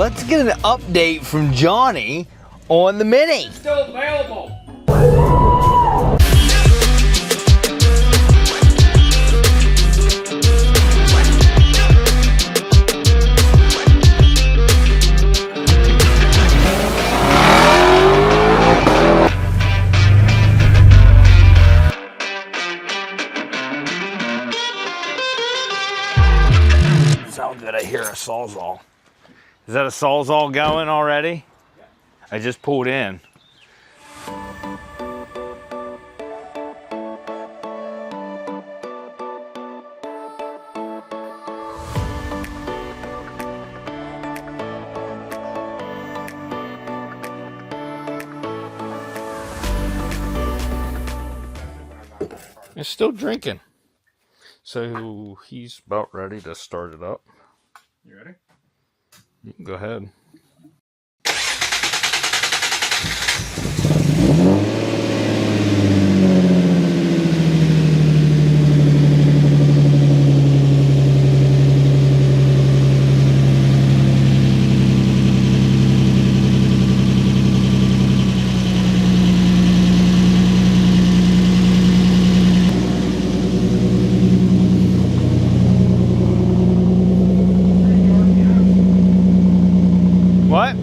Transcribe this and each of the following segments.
let's get an update from Johnny on the Mini. Still available. Sounds good. I hear a Sawzall. Is that a Sawzall going already? Yeah. I just pulled in. It's still drinking. So he's about ready to start it up. You ready? You can go ahead. What?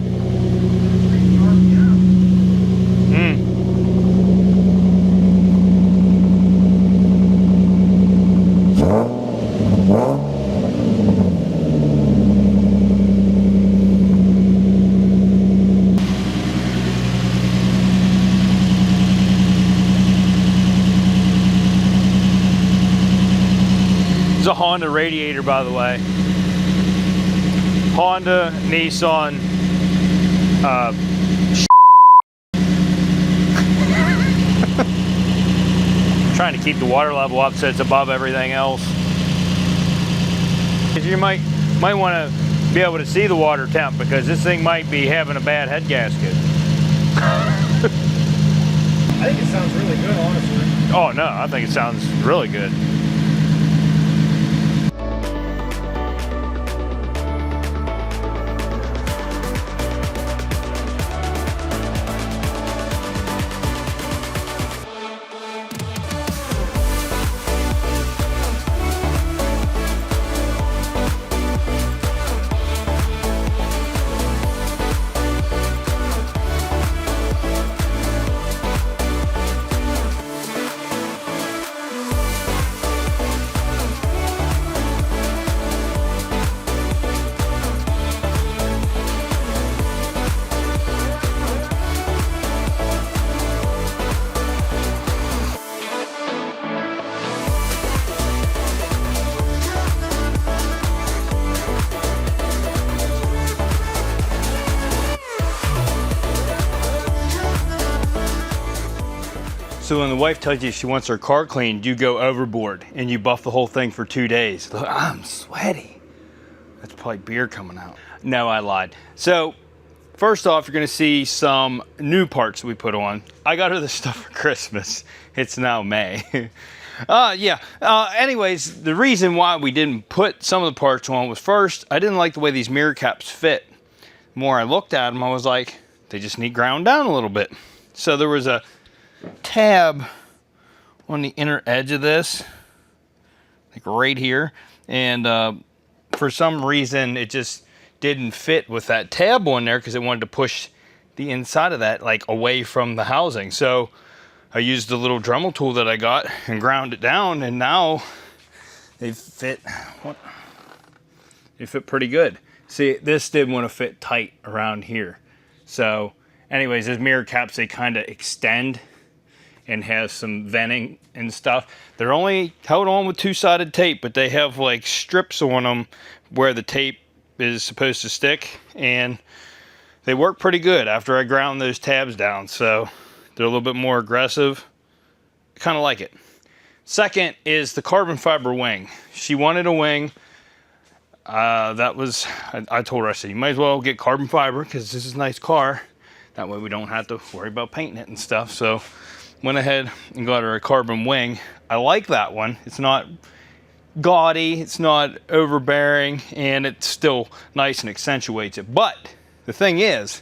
It's a Honda radiator, by the way. Honda, Nissan, trying to keep the water level up so it's above everything else. You might want to be able to see the water temp because this thing might be having a bad head gasket. I think it sounds really good, honestly. Oh no, I think it sounds really good. So when the wife tells you she wants her car cleaned, you go overboard and you buff the whole thing for 2 days. Look, I'm sweaty. That's probably beer coming out. No, I lied. So first off, you're gonna see some new parts we put on. I got her this stuff for Christmas. It's now May. Anyways, the reason why we didn't put some of the parts on was first, I didn't like the way these mirror caps fit. The more I looked at them, I was like, they just need ground down a little bit. So there was a tab on the inner edge of this, like right here, and for some reason it just didn't fit with that tab on there because it wanted to push the inside of that like away from the housing. So I used the little Dremel tool that I got and ground it down, and now they fit. They fit pretty good. See, this did want to fit tight around here. So anyways, those mirror caps, they kind of extend and have some venting and stuff. They're only held on with two-sided tape, but they have like strips on them where the tape is supposed to stick, and they work pretty good after I ground those tabs down. So they're a little bit more aggressive. I kind of like it. Second is the carbon fiber wing. She wanted a wing. I told her, I said, you might as well get carbon fiber because this is a nice car. That way we don't have to worry about painting it and stuff. So went ahead and got her a carbon wing. I like that one. It's not gaudy, it's not overbearing, and it's still nice and accentuates it. But the thing is,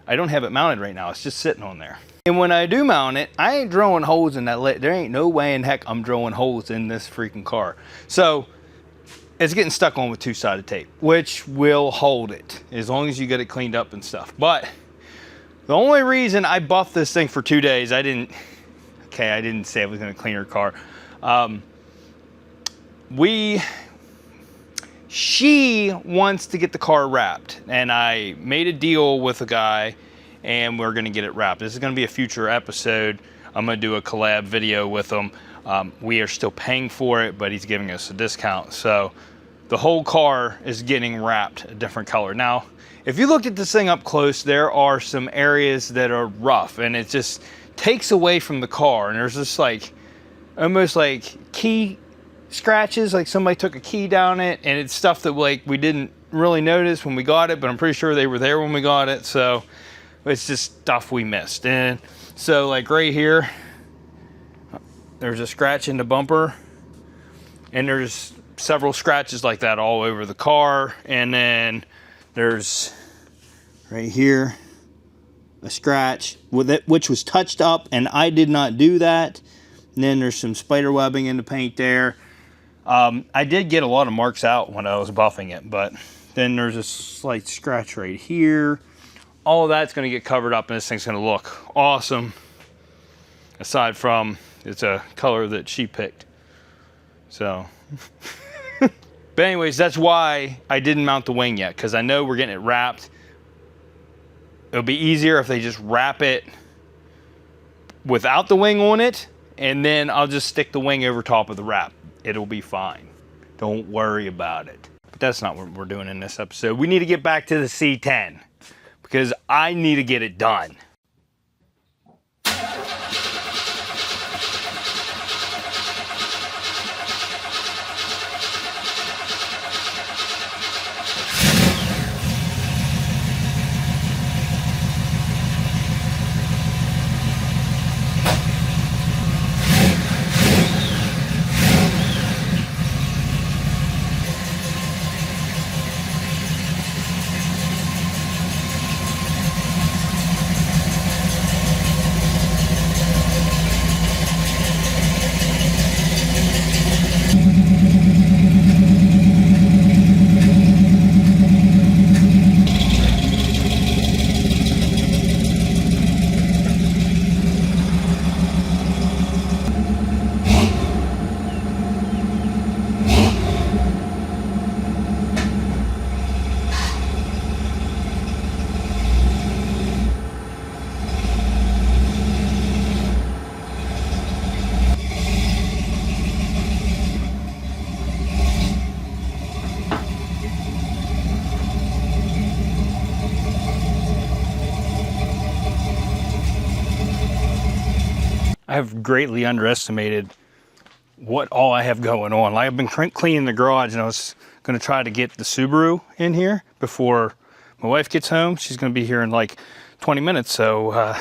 I don't have it mounted right now. It's just sitting on there. And when I do mount it, I ain't drilling holes in that lid. There ain't no way in heck I'm drilling holes in this freaking car. So it's getting stuck on with two-sided tape, which will hold it as long as you get it cleaned up and stuff. But the only reason I buffed this thing for 2 days, I didn't say I was gonna clean her car. She wants to get the car wrapped, and I made a deal with a guy, and we're gonna get it wrapped. This is gonna be a future episode. I'm gonna do a collab video with him. We are still paying for it, but he's giving us a discount. So the whole car is getting wrapped a different color. Now, if you looked at this thing up close, there are some areas that are rough, and it just takes away from the car. And there's this like, almost like key scratches, like somebody took a key down it, and it's stuff that like we didn't really notice when we got it, but I'm pretty sure they were there when we got it. So it's just stuff we missed. And so like right here, there's a scratch in the bumper, and there's several scratches like that all over the car. And then there's right here a scratch with it, which was touched up, and I did not do that. And then there's some spider webbing in the paint there. I did get a lot of marks out when I was buffing it, but then there's a slight scratch right here. All of that's going to get covered up, and this thing's going to look awesome. Aside from, it's a color that she picked. So, but anyways, that's why I didn't mount the wing yet, because I know we're getting it wrapped. It'll be easier if they just wrap it without the wing on it, and then I'll just stick the wing over top of the wrap. It'll be fine. Don't worry about it. But that's not what we're doing in this episode. We need to get back to the C10 because I need to get it done. I have greatly underestimated what all I have going on. Like, I've been cleaning the garage, and I was going to try to get the Subaru in here before my wife gets home. She's going to be here in like 20 minutes. So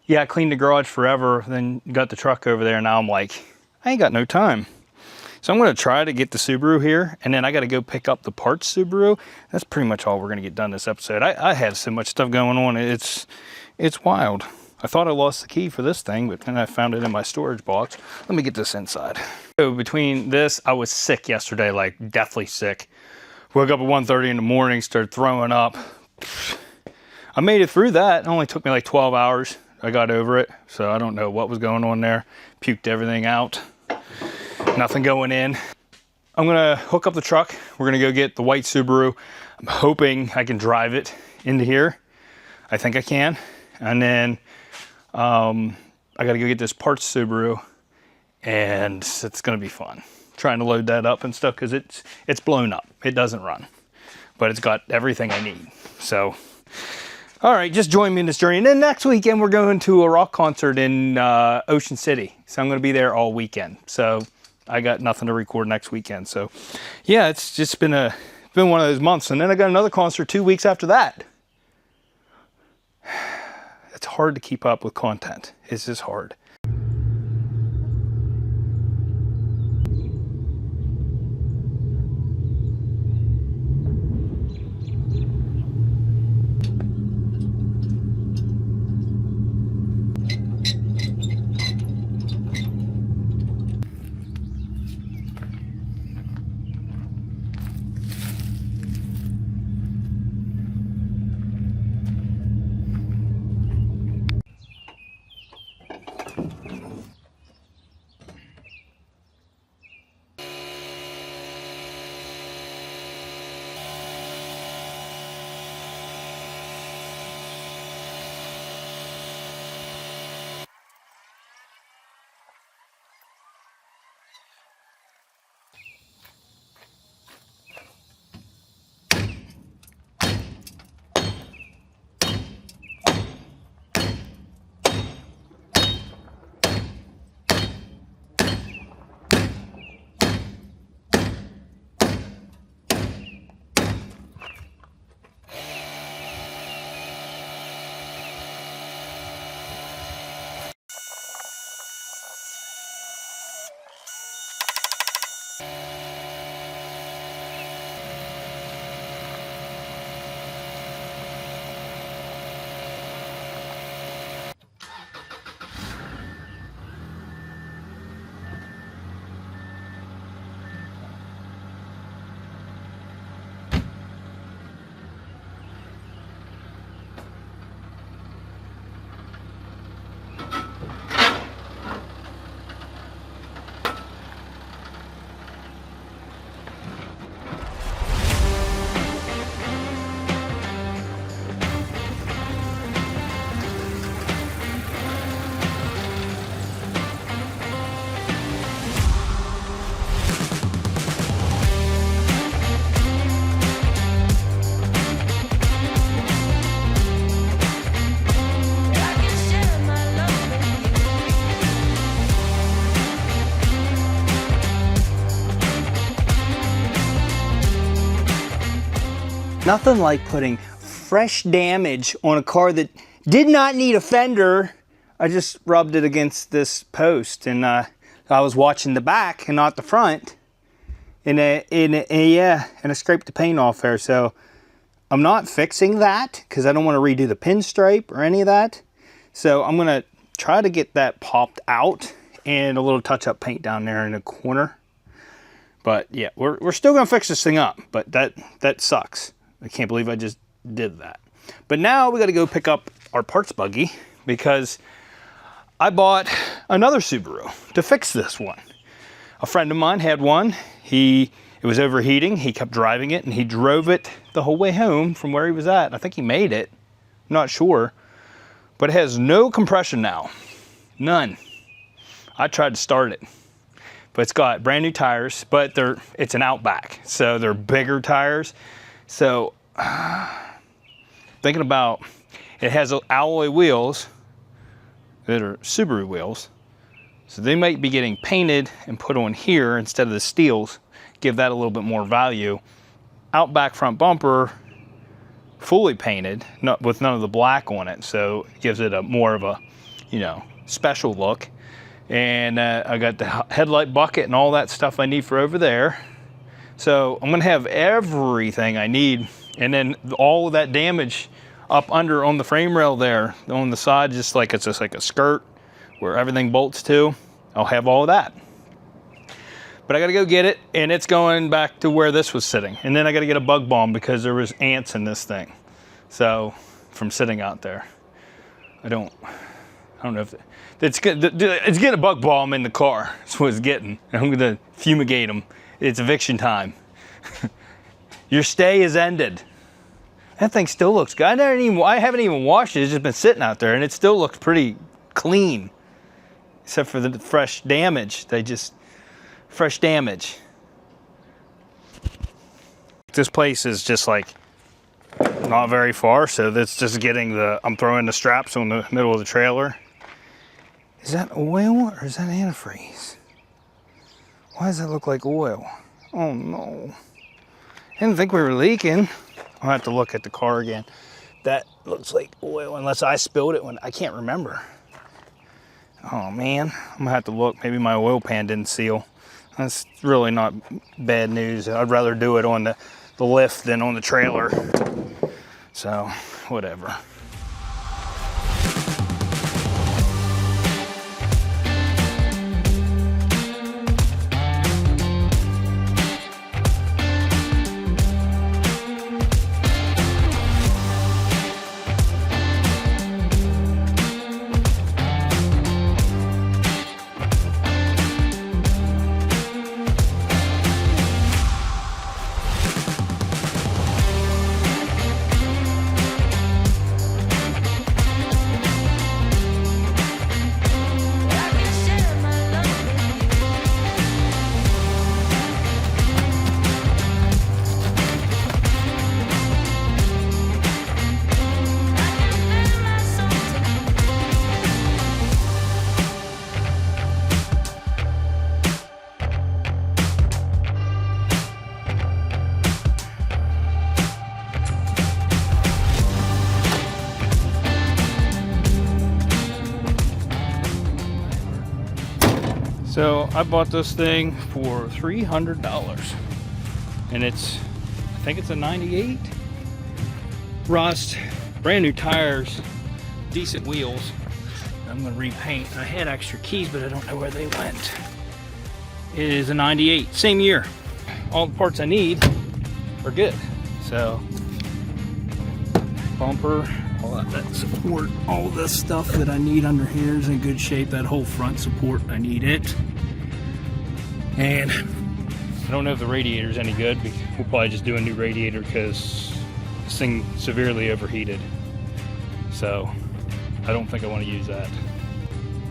yeah, I cleaned the garage forever, then got the truck over there. Now I'm like, I ain't got no time. So I'm going to try to get the Subaru here, and then I got to go pick up the parts Subaru. That's pretty much all we're going to get done this episode. I have so much stuff going on. It's wild. I thought I lost the key for this thing, but then I found it in my storage box. Let me get this inside. So between this, I was sick yesterday, like deathly sick. Woke up at 1:30 in the morning, started throwing up. I made it through that. It only took me like 12 hours. I got over it, so I don't know what was going on there. Puked everything out. Nothing going in. I'm gonna hook up the truck. We're gonna go get the white Subaru. I'm hoping I can drive it into here. I think I can. And then I gotta go get this parts Subaru, and it's gonna be fun. Trying to load that up and stuff, because it's blown up. It doesn't run, but it's got everything I need. So, all right, just join me in this journey. And then next weekend, we're going to a rock concert in Ocean City. So I'm gonna be there all weekend. So I got nothing to record next weekend. So yeah, it's just been one of those months. And then I got another concert 2 weeks after that. It's hard to keep up with content. It's just hard. Nothing like putting fresh damage on a car that did not need a fender. I just rubbed it against this post, and I was watching the back and not the front. And I scraped the paint off there. So I'm not fixing that because I don't want to redo the pinstripe or any of that. So I'm gonna try to get that popped out and a little touch-up paint down there in the corner. But yeah, we're still gonna fix this thing up. But that sucks. I can't believe I just did that. But now we got to go pick up our parts buggy because I bought another Subaru to fix this one. A friend of mine had one. It was overheating. He kept driving it, and he drove it the whole way home from where he was at. I think he made it. I'm not sure. But it has no compression now. None. I tried to start it. But it's got brand new tires, but it's an Outback. So they're bigger tires. So thinking about, it has alloy wheels that are Subaru wheels. So they might be getting painted and put on here instead of the steels. Give that a little bit more value. Outback front bumper, fully painted, with none of the black on it. So it gives it a more of a, special look. And I got the headlight bucket and all that stuff I need for over there. So I'm gonna have everything I need, and then all of that damage up under on the frame rail there, on the side, it's just like a skirt where everything bolts to. I'll have all of that. But I gotta go get it, and it's going back to where this was sitting. And then I gotta get a bug bomb because there was ants in this thing. So, from sitting out there. I don't know if it's getting a bug bomb in the car. That's what it's getting. I'm gonna fumigate them. It's eviction time. Your stay is ended. That thing still looks good. I haven't even washed it. It's just been sitting out there, and it still looks pretty clean, except for the fresh damage. Fresh damage. This place is just like not very far, so that's just I'm throwing the straps on the middle of the trailer. Is that oil or is that antifreeze? Why does that look like oil? Oh no. I didn't think we were leaking. I'll have to look at the car again. That looks like oil, unless I spilled it I can't remember. Oh man, I'm gonna have to look. Maybe my oil pan didn't seal. That's really not bad news. I'd rather do it on the lift than on the trailer. So, whatever. So I bought this thing for $300, and I think it's a 98. Rust, brand new tires, decent wheels. I'm gonna repaint. I had extra keys, but I don't know where they went. It is a 98, same year. All the parts I need are good. So bumper, all that support, all this stuff that I need under here is in good shape. That whole front support, I need it. And I don't know if the radiator is any good. We'll probably just do a new radiator because this thing severely overheated. So I don't think I want to use that.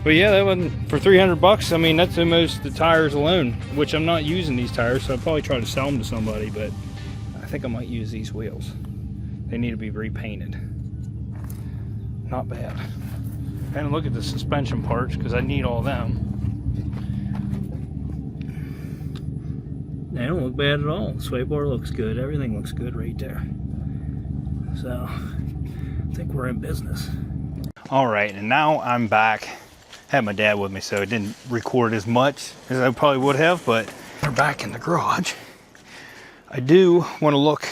But yeah, that one for $300. I mean, that's almost the tires alone, which I'm not using these tires, so I'll probably try to sell them to somebody, but I think I might use these wheels. They need to be repainted. Not bad. And look at the suspension parts because I need all them. They don't look bad at all. Sway bar looks good. Everything looks good right there. So I think we're in business. All right, and now I'm back. Had my dad with me, so it didn't record as much as I probably would have, but we're back in the garage. I do want to look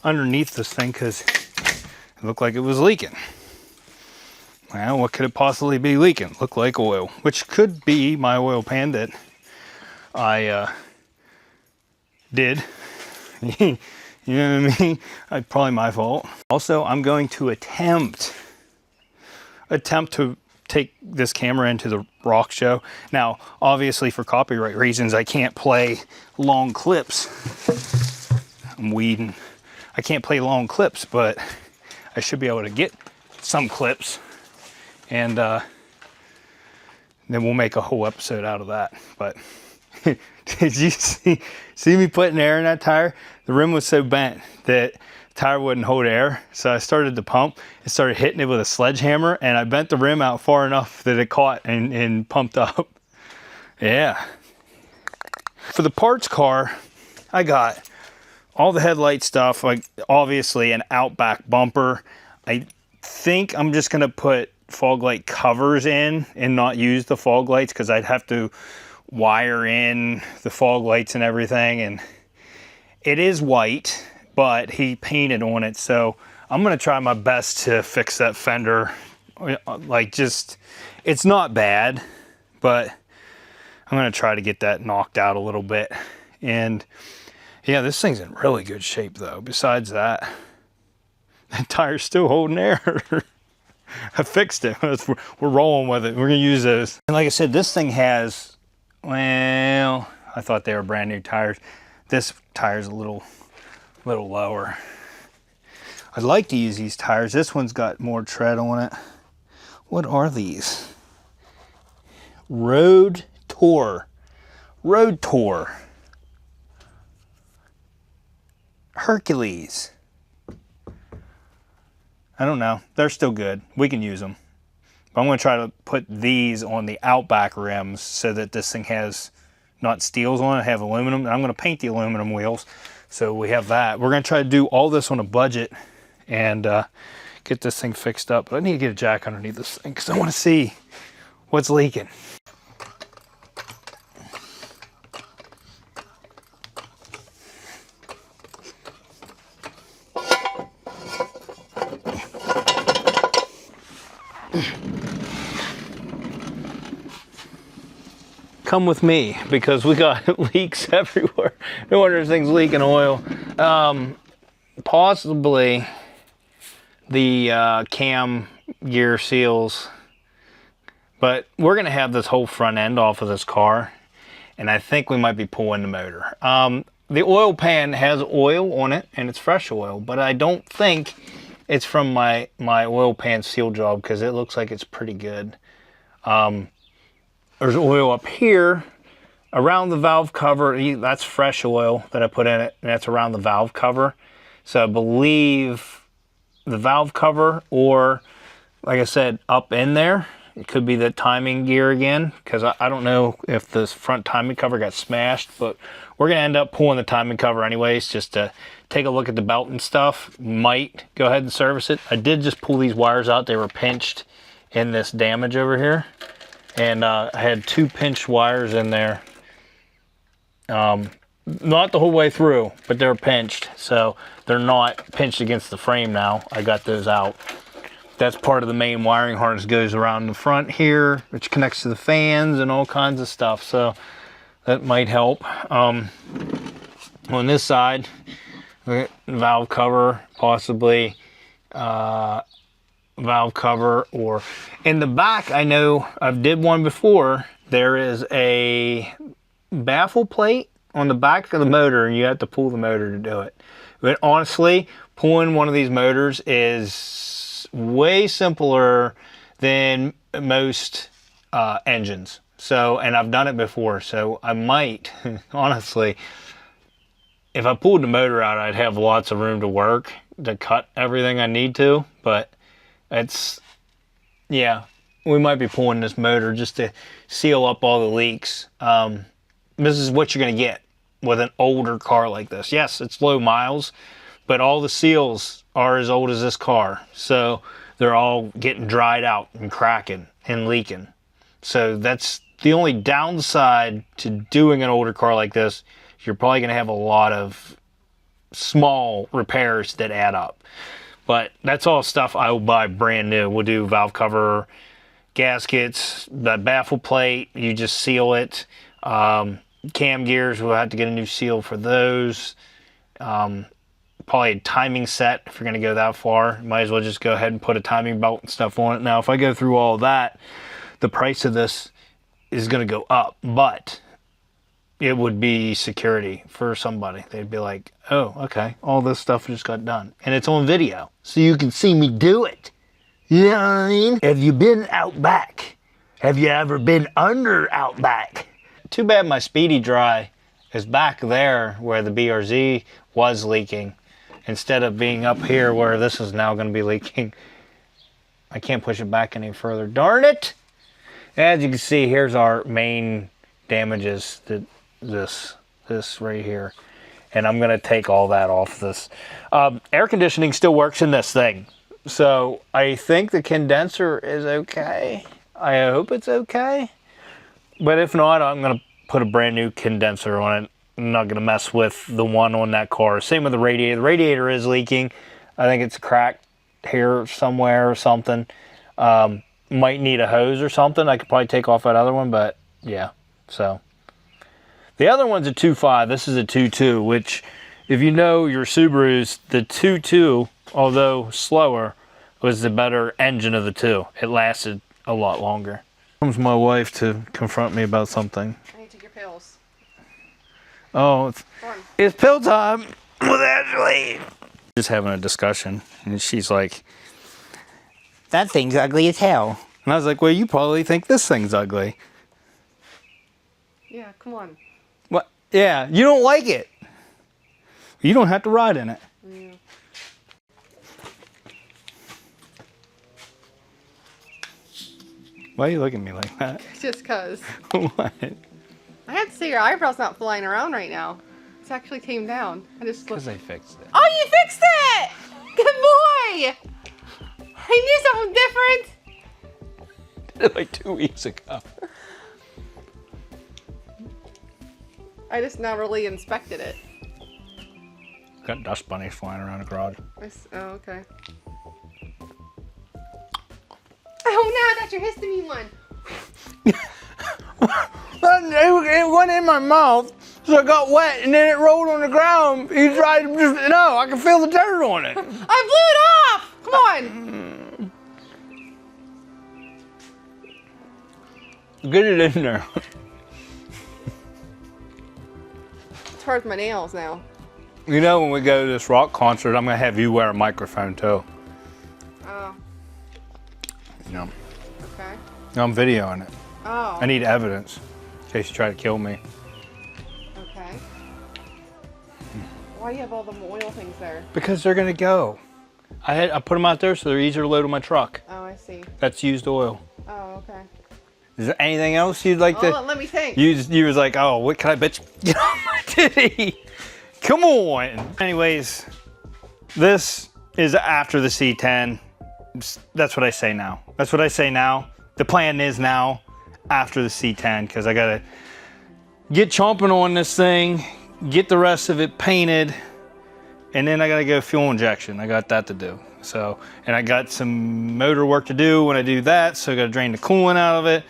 underneath this thing because it looked like it was leaking. Well, what could it possibly be leaking? Looked like oil, which could be my oil pan that I did. You know what I mean? Probably my fault. Also, I'm going to attempt to take this camera into the rock show. Now, obviously for copyright reasons, I can't play long clips. I'm weeding. I can't play long clips, but I should be able to get some clips, and then we'll make a whole episode out of that. But did you see me putting air in that tire? The rim was so bent that the tire wouldn't hold air, so I started to pump and started hitting it with a sledgehammer, and I bent the rim out far enough that it caught and pumped up. Yeah. For the parts car, I got all the headlight stuff, like obviously an Outback bumper. I think I'm just gonna put fog light covers in and not use the fog lights because I'd have to wire in the fog lights and everything, and it is white, but he painted on it, so I'm gonna try my best to fix that fender. Like, just, it's not bad, but I'm gonna try to get that knocked out a little bit. And yeah, this thing's in really good shape though. Besides that, the tire's still holding air. I fixed it. We're rolling with it. We're gonna use those. And like I said, this thing has, well, I thought they were brand new tires. This tire's a little lower. I'd like to use these tires. This one's got more tread on it. What are these? Road Tour. Hercules. I don't know. They're still good. We can use them. But I'm going to try to put these on the Outback rims so that this thing has not steels on it, have aluminum. And I'm going to paint the aluminum wheels. So we have that. We're going to try to do all this on a budget and get this thing fixed up. But I need to get a jack underneath this thing because I want to see what's leaking. Come with me because we got leaks everywhere. No wonder this thing's leaking oil. Possibly the cam gear seals, but we're gonna have this whole front end off of this car, and I think we might be pulling the motor. The oil pan has oil on it, and it's fresh oil, but I don't think it's from my oil pan seal job because it looks like it's pretty good. There's oil up here around the valve cover. That's fresh oil that I put in it, and that's around the valve cover. So I believe the valve cover, or like I said, up in there, it could be the timing gear again, because I don't know if this front timing cover got smashed, but we're going to end up pulling the timing cover anyways, just to take a look at the belt and stuff. Might go ahead and service it. I did just pull these wires out. They were pinched in this damage over here. And I had 2 pinched wires in there. Not the whole way through, but they're pinched. So they're not pinched against the frame now. I got those out. That's part of the main wiring harness, goes around the front here, which connects to the fans and all kinds of stuff. So that might help. On this side, valve cover, possibly. Valve cover, or in the back, I know I've did one before. There is a baffle plate on the back of the motor, and you have to pull the motor to do it. But honestly, pulling one of these motors is way simpler than most engines. So, and I've done it before, so I might, honestly, if I pulled the motor out, I'd have lots of room to work to cut everything I need to, but it's, yeah, we might be pulling this motor just to seal up all the leaks. This is what you're going to get with an older car like this. Yes, it's low miles, but all the seals are as old as this car. So they're all getting dried out and cracking and leaking. So that's the only downside to doing an older car like this. You're probably going to have a lot of small repairs that add up. But that's all stuff I will buy brand new. We'll do valve cover, gaskets, the baffle plate, you just seal it. Cam gears, we'll have to get a new seal for those. Probably a timing set if you're going to go that far. Might as well just go ahead and put a timing belt and stuff on it. Now, if I go through all that, the price of this is going to go up, but it would be security for somebody. They'd be like, oh, okay, all this stuff just got done. And it's on video, so you can see me do it. You know what I mean? Have you been out back? Have you ever been under out back? Too bad my Speedy Dry is back there where the BRZ was leaking, instead of being up here where this is now going to be leaking. I can't push it back any further. Darn it! As you can see, here's our main damages. This right here. And I'm going to take all that off this. Air conditioning still works in this thing. So I think the condenser is okay. I hope it's okay. But if not, I'm going to put a brand new condenser on it. I'm not going to mess with the one on that car. Same with the radiator. The radiator is leaking. I think it's cracked here somewhere or something. Might need a hose or something. I could probably take off that other one, but yeah. So the other one's a 2.5. This is a 2.2, which if you know your Subarus, the 2.2, although slower, was the better engine of the two. It lasted a lot longer. Here comes my wife to confront me about something. I need to take your pills. Oh, it's pill time with Ashley. Just having a discussion, and she's like, that thing's ugly as hell. And I was like, well, you probably think this thing's ugly. Yeah, come on. What? Yeah, you don't like it. You don't have to ride in it. Yeah. Why are you looking at me like that? Just cause. What? I have to say your eyebrow's not flying around right now. It's actually came down. I just Because I fixed it. Oh, you fixed it! Good boy! I knew something different. Did it like 2 weeks ago. I just not really inspected it. Got dust bunnies flying around the garage. Oh, okay. Oh no, that's your histamine one. It went in my mouth, so it got wet, and then it rolled on the ground. You tried to just, no, I can feel the dirt on it. I blew it off! Come on! Get it in there. As far as my nails now. You know, when we go to this rock concert, I'm going to have you wear a microphone, too. Oh, You know, okay. I'm videoing it. Oh, I need evidence in case you try to kill me. okay. Why do you have all the oil things there? Because they're going to go. I put them out there so they're easier to load on my truck. Oh, I see. That's used oil. Oh, okay. Is there anything else you'd like to? Let me think. You was like, oh, what can I bet you? Get on my titty. Come on. Anyways, this is after the C10. That's what I say now. That's what I say now. The plan is now after the C10 because I got to get chomping on this thing, get the rest of it painted, and then I got to go fuel injection. I got that to do. So, and I got some motor work to do when I do that. So I got to drain the coolant out of it.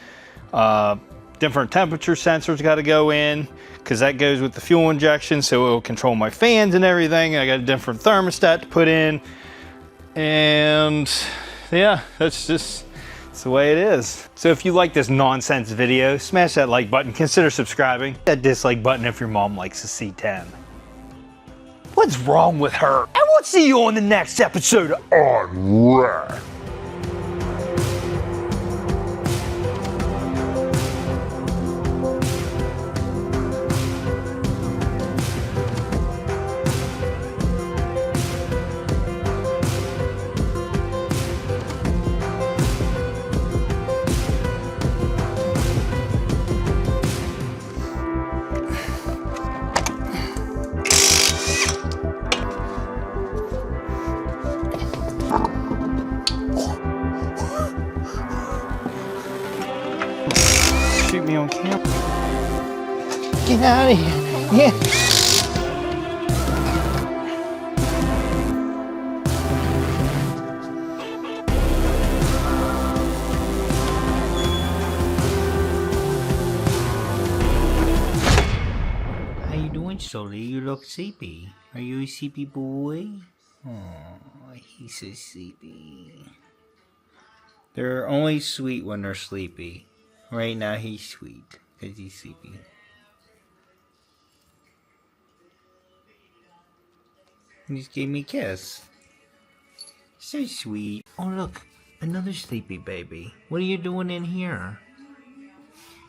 Different temperature sensors got to go in because that goes with the fuel injection. So it will control my fans and everything. I got a different thermostat to put in. And yeah, that's the way it is. So if you like this nonsense video, smash that like button, consider subscribing. That dislike button if your mom likes the C10. What's wrong with her? And we'll see you on the next episode on Raw. me on camera. Get out of here. Yeah. How you doing, Sully? You look sleepy. Are you a sleepy boy? Oh, he's so sleepy. They're only sweet when they're sleepy. Right now he's sweet because he's sleepy. He just gave me a kiss. So sweet. Oh look, another sleepy baby. What are you doing in here?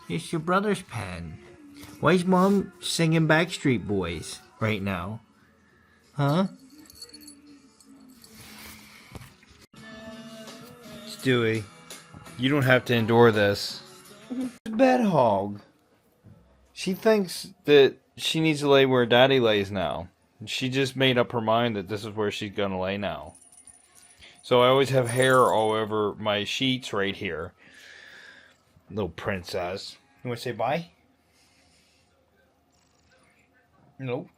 It's your brother's pen. Why is Mom singing Backstreet Boys right now? Huh? Stewie, you don't have to endure this. Bed hog. She thinks that she needs to lay where Daddy lays now. She just made up her mind that this is where she's gonna lay now. So I always have hair all over my sheets right here. Little princess. You wanna say bye? Nope.